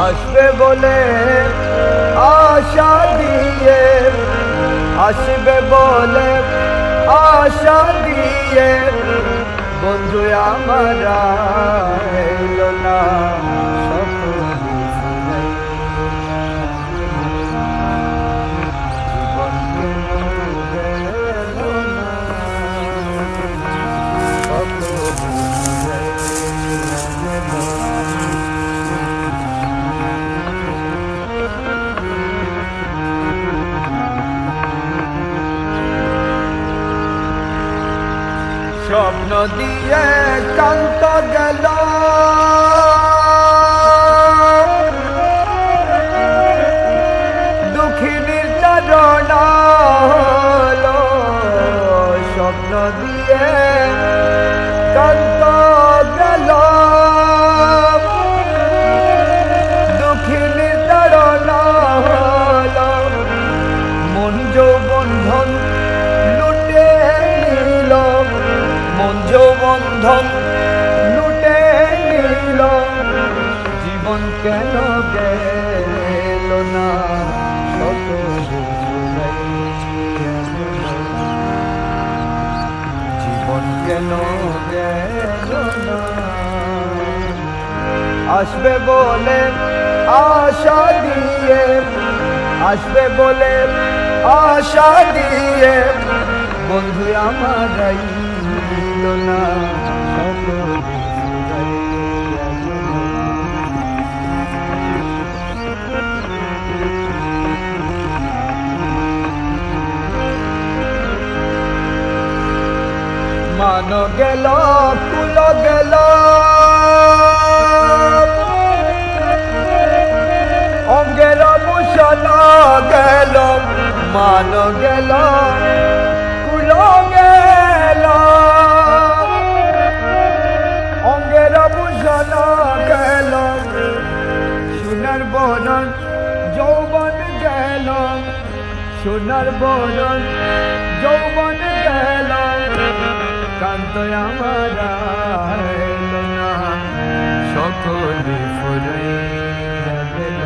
আসবে বলে আশা দিয়ে, আসবে বলে আশা দিয়ে বন্ধু আমার এলো না। স্বপ্ন দিয়ে কান্ত গেল, দুঃখিনীর তাড়না হলো। স্বপ্ন দিয়ে কান্ত গেল, দুঃখিনীর তাড়না হলো। মন যৌবন্ধন লুটে নিল, মন যৌবন্ধন লুটে নিল। জীবন কেন গেল না কত জীবন কেন গেল না। আসবে বলে আশা দিয়ে, আসবে বলে আশা দিয়ে বন্ধু আমার না। মান গেল কুল গেল, অঙ্গের ভূষণ গেল। মান গেল কুল গেল, অঙ্গের ভূষণ গেল। সোনার বরণ যৌবন গেল, সোনার বরণ যৌবন গেল। কান্ত আমার এলো না, সকলে ফুরাইয়া গেল।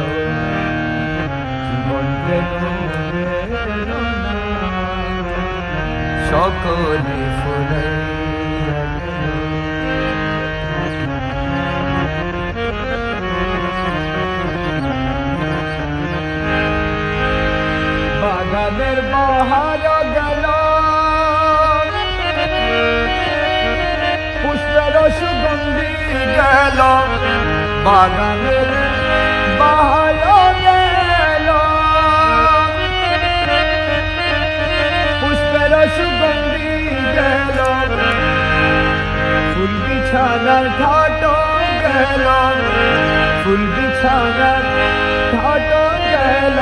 জীবন গেল না, সকলে ফুরাইয়া গেল। বাগানের বাহার গেল, পুষ্পের সুগন্ধি গেল। বাগানের বাহার গেল, পুষ্পের সুগন্ধি গেল। ফুল বিছানার ঘাট গেল, ফুল বিছানার ঘাট গেল।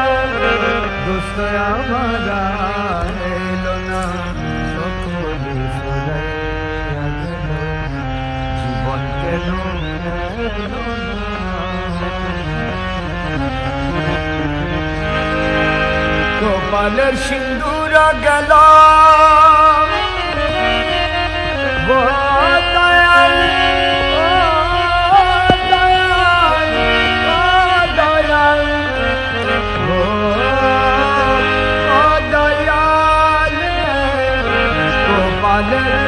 দোস্ত আমার এলো না, সকলে ফুরাইয়া গেল। জীবন কেন এলো না। কপালের সিন্দুর গেল, দয়াল দয়াল দয়াল দয়াল। কপালের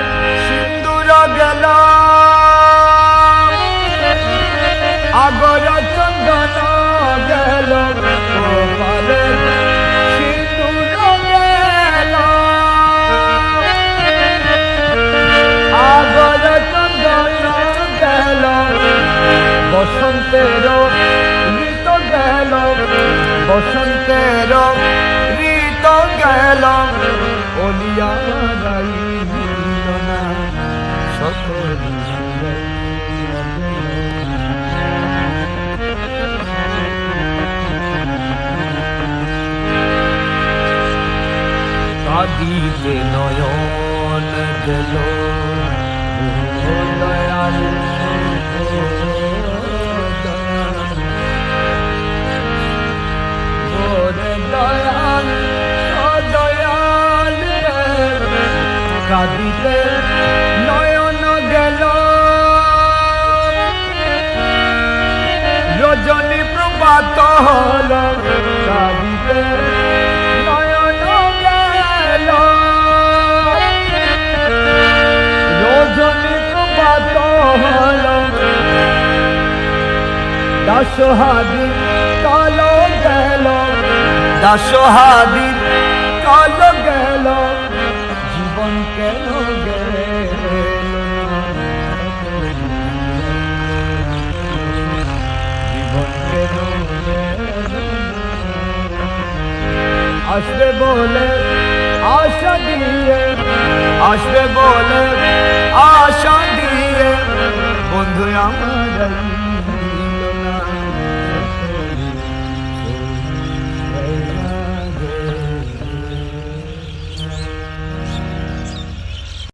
সিন্দুর গেল, আগর চন্দন গেল। কপালের সিন্দুর গেল, আগর চন্দন গেল। বসন্তের ঋতু গেল, বসন্তের ঋতু গেল। ওলিয়া রাইল না, সকলে কাঁদিতে নয়ন গেল। দয়াল দয়াল দয়াল, কাঁদিতে নয়ন গেল। রজনী প্রভা হলো কাঁদিতে নয়ন গেল রজনী প্রভাত হলো দাসহাদি কাল গেল দাসহাদি কাল গেল জীবন কেন গেল জীবন কেন আসবে বলে আশা দিয়ে আসবে বলে আশা দিয়ে বন্ধু আমার